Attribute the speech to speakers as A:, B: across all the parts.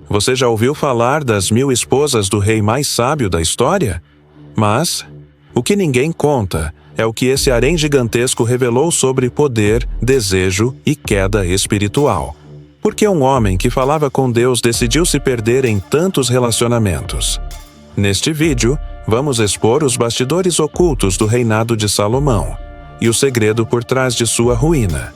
A: Você já ouviu falar das 1000 esposas do rei mais sábio da história? Mas o que ninguém conta é o que esse harém gigantesco revelou sobre poder, desejo e queda espiritual. Por que um homem que falava com Deus decidiu se perder em tantos relacionamentos? Neste vídeo, vamos expor os bastidores ocultos do reinado de Salomão e o segredo por trás de sua ruína.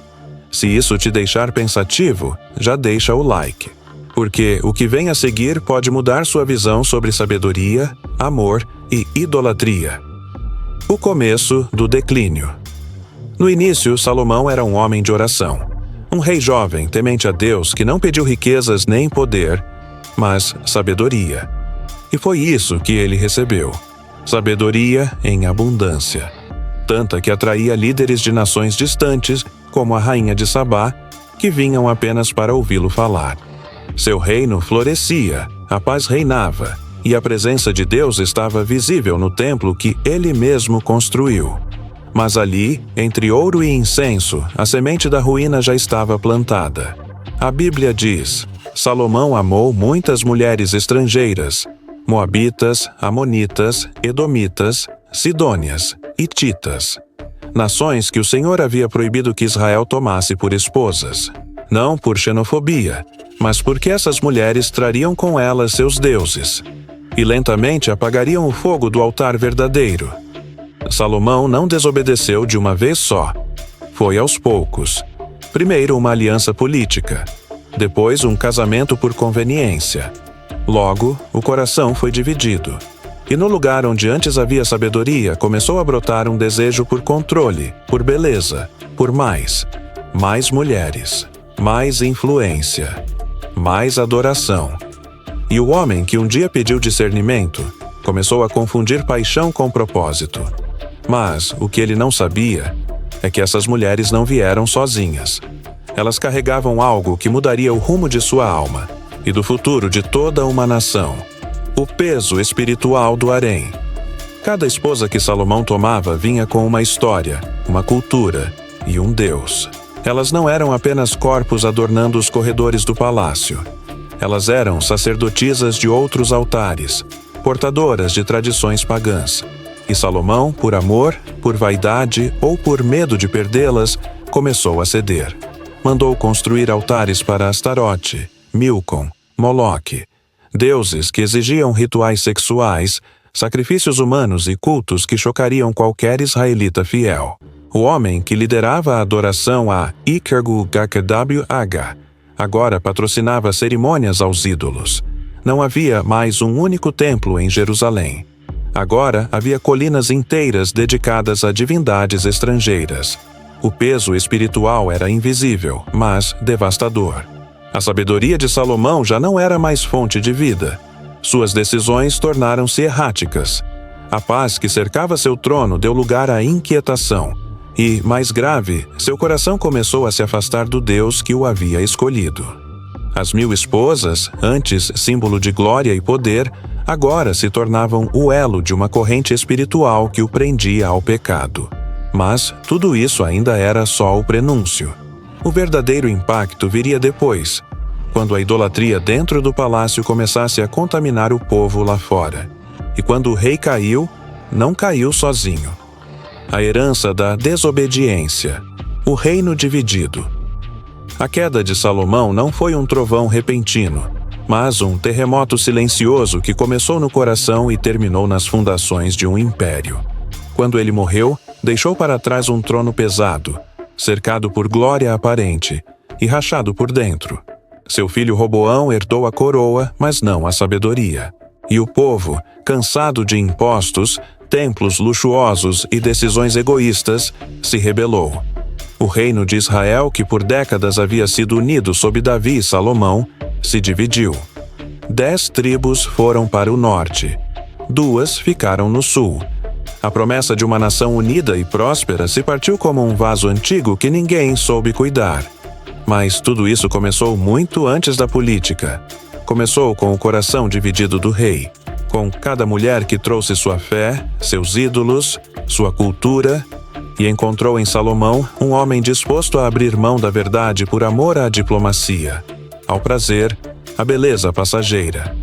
A: Se isso te deixar pensativo, já deixa o like, porque o que vem a seguir pode mudar sua visão sobre sabedoria, amor e idolatria. O começo do declínio. No início, Salomão era um homem de oração. Um rei jovem, temente a Deus, que não pediu riquezas nem poder, mas sabedoria. E foi isso que ele recebeu. Sabedoria em abundância. Tanta que atraía líderes de nações distantes, como a rainha de Sabá, que vinham apenas para ouvi-lo falar. Seu reino florescia, a paz reinava, e a presença de Deus estava visível no templo que ele mesmo construiu. Mas ali, entre ouro e incenso, a semente da ruína já estava plantada. A Bíblia diz: Salomão amou muitas mulheres estrangeiras, moabitas, amonitas, edomitas, sidônias, hititas, nações que o Senhor havia proibido que Israel tomasse por esposas. Não por xenofobia, mas porque essas mulheres trariam com elas seus deuses, e lentamente apagariam o fogo do altar verdadeiro. Salomão não desobedeceu de uma vez só. Foi aos poucos. Primeiro uma aliança política, depois um casamento por conveniência. Logo, o coração foi dividido. E no lugar onde antes havia sabedoria, começou a brotar um desejo por controle, por beleza, por mais mulheres, mais influência, mais adoração. E o homem que um dia pediu discernimento, começou a confundir paixão com propósito. Mas o que ele não sabia é que essas mulheres não vieram sozinhas. Elas carregavam algo que mudaria o rumo de sua alma e do futuro de toda uma nação. O peso espiritual do harém. Cada esposa que Salomão tomava vinha com uma história, uma cultura e um Deus. Elas não eram apenas corpos adornando os corredores do palácio. Elas eram sacerdotisas de outros altares, portadoras de tradições pagãs. E Salomão, por amor, por vaidade ou por medo de perdê-las, começou a ceder. Mandou construir altares para Astarote, Milcom, Moloque, deuses que exigiam rituais sexuais, sacrifícios humanos e cultos que chocariam qualquer israelita fiel. O homem que liderava a adoração a Ikergu-Gakw-Aga agora patrocinava cerimônias aos ídolos. Não havia mais um único templo em Jerusalém. Agora havia colinas inteiras dedicadas a divindades estrangeiras. O peso espiritual era invisível, mas devastador. A sabedoria de Salomão já não era mais fonte de vida. Suas decisões tornaram-se erráticas. A paz que cercava seu trono deu lugar à inquietação. E, mais grave, seu coração começou a se afastar do Deus que o havia escolhido. As 1000 esposas, antes símbolo de glória e poder, agora se tornavam o elo de uma corrente espiritual que o prendia ao pecado. Mas tudo isso ainda era só o prenúncio. O verdadeiro impacto viria depois, quando a idolatria dentro do palácio começasse a contaminar o povo lá fora. E quando o rei caiu, não caiu sozinho. A herança da desobediência, o reino dividido. A queda de Salomão não foi um trovão repentino, mas um terremoto silencioso que começou no coração e terminou nas fundações de um império. Quando ele morreu, deixou para trás um trono pesado, cercado por glória aparente e rachado por dentro. Seu filho Roboão herdou a coroa, mas não a sabedoria. E o povo, cansado de impostos, templos luxuosos e decisões egoístas, se rebelou. O reino de Israel, que por décadas havia sido unido sob Davi e Salomão, se dividiu. 10 tribos foram para o norte, 2 ficaram no sul. A promessa de uma nação unida e próspera se partiu como um vaso antigo que ninguém soube cuidar. Mas tudo isso começou muito antes da política. Começou com o coração dividido do rei, com cada mulher que trouxe sua fé, seus ídolos, sua cultura, e encontrou em Salomão um homem disposto a abrir mão da verdade por amor à diplomacia, ao prazer a beleza passageira.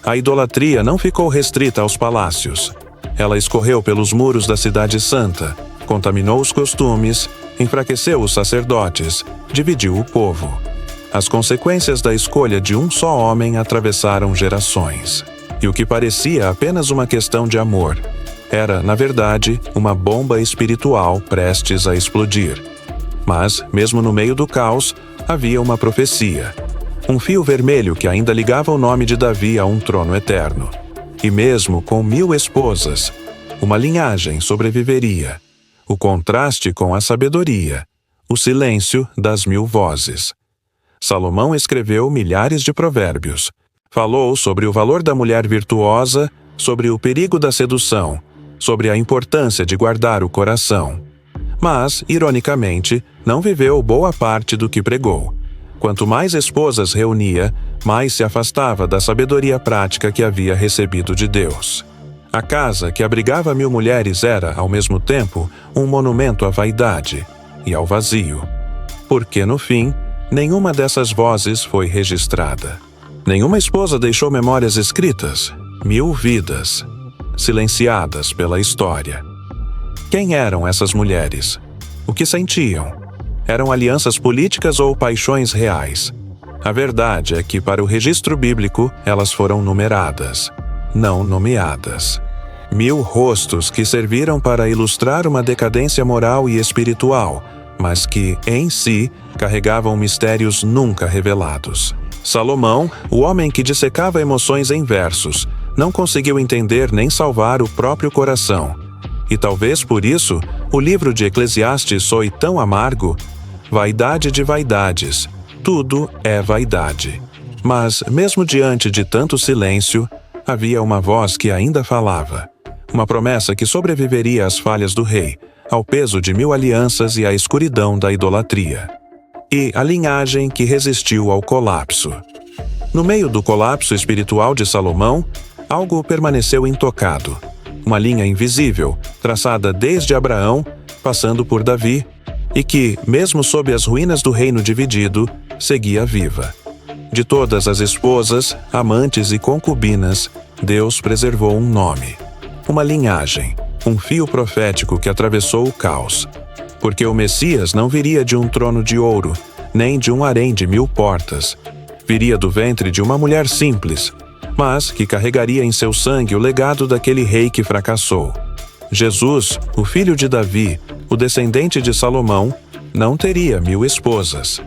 A: A idolatria não ficou restrita aos palácios. Ela escorreu pelos muros da Cidade Santa, contaminou os costumes, enfraqueceu os sacerdotes, dividiu o povo. As consequências da escolha de um só homem atravessaram gerações. E o que parecia apenas uma questão de amor, era, na verdade, uma bomba espiritual prestes a explodir. Mas, mesmo no meio do caos, havia uma profecia. Um fio vermelho que ainda ligava o nome de Davi a um trono eterno. E mesmo com 1000 esposas, uma linhagem sobreviveria. O contraste com a sabedoria, o silêncio das 1000 vozes. Salomão escreveu milhares de provérbios. Falou sobre o valor da mulher virtuosa, sobre o perigo da sedução, sobre a importância de guardar o coração. Mas, ironicamente, não viveu boa parte do que pregou. Quanto mais esposas reunia, mais se afastava da sabedoria prática que havia recebido de Deus. A casa que abrigava 1000 mulheres era, ao mesmo tempo, um monumento à vaidade e ao vazio. Porque, no fim, nenhuma dessas vozes foi registrada. Nenhuma esposa deixou memórias escritas, 1000 vidas, silenciadas pela história. Quem eram essas mulheres? O que sentiam? Eram alianças políticas ou paixões reais? A verdade é que, para o registro bíblico, elas foram numeradas, não nomeadas. 1000 rostos que serviram para ilustrar uma decadência moral e espiritual, mas que, em si, carregavam mistérios nunca revelados. Salomão, o homem que dissecava emoções em versos, não conseguiu entender nem salvar o próprio coração. E talvez por isso, o livro de Eclesiastes soe tão amargo. Vaidade de vaidades, tudo é vaidade. Mas, mesmo diante de tanto silêncio, havia uma voz que ainda falava. Uma promessa que sobreviveria às falhas do rei, ao peso de 1000 alianças e à escuridão da idolatria. E a linhagem que resistiu ao colapso. No meio do colapso espiritual de Salomão, algo permaneceu intocado. Uma linha invisível, traçada desde Abraão, passando por Davi, e que, mesmo sob as ruínas do reino dividido, seguia viva. De todas as esposas, amantes e concubinas, Deus preservou um nome. Uma linhagem, um fio profético que atravessou o caos. Porque o Messias não viria de um trono de ouro, nem de um harém de 1000 portas. Viria do ventre de uma mulher simples, mas que carregaria em seu sangue o legado daquele rei que fracassou. Jesus, o filho de Davi, o descendente de Salomão, não teria 1000 esposas.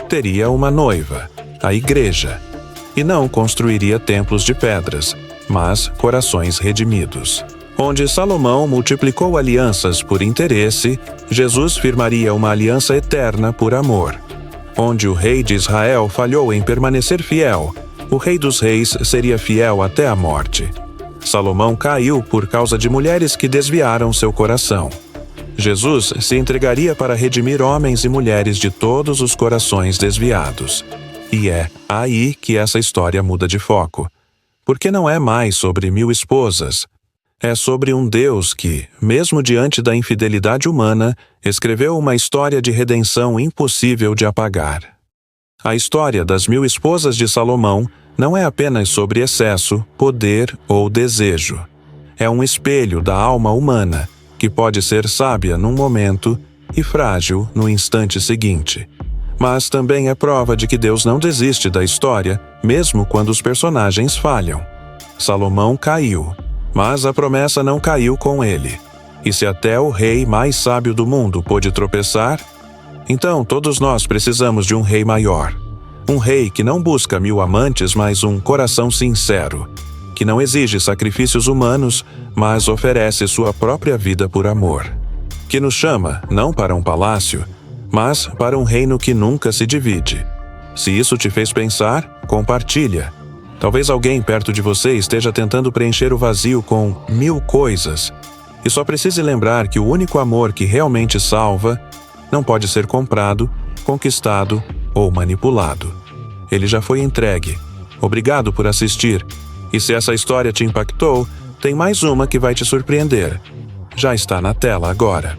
A: Teria uma noiva, a igreja. E não construiria templos de pedras, mas corações redimidos. Onde Salomão multiplicou alianças por interesse, Jesus firmaria uma aliança eterna por amor. Onde o rei de Israel falhou em permanecer fiel, o rei dos reis seria fiel até a morte. Salomão caiu por causa de mulheres que desviaram seu coração. Jesus se entregaria para redimir homens e mulheres de todos os corações desviados. E é aí que essa história muda de foco. Porque não é mais sobre 1000 esposas. É sobre um Deus que, mesmo diante da infidelidade humana, escreveu uma história de redenção impossível de apagar. A história das 1000 esposas de Salomão não é apenas sobre excesso, poder ou desejo. É um espelho da alma humana, que pode ser sábia num momento e frágil no instante seguinte. Mas também é prova de que Deus não desiste da história, mesmo quando os personagens falham. Salomão caiu, mas a promessa não caiu com ele. E se até o rei mais sábio do mundo pôde tropeçar, então todos nós precisamos de um rei maior. Um rei que não busca 1000 amantes, mas um coração sincero, que não exige sacrifícios humanos, mas oferece sua própria vida por amor. Que nos chama, não para um palácio, mas para um reino que nunca se divide. Se isso te fez pensar, compartilha. Talvez alguém perto de você esteja tentando preencher o vazio com 1000 coisas, e só precise lembrar que o único amor que realmente salva não pode ser comprado, conquistado ou manipulado. Ele já foi entregue. Obrigado por assistir. E se essa história te impactou, tem mais uma que vai te surpreender. Já está na tela agora.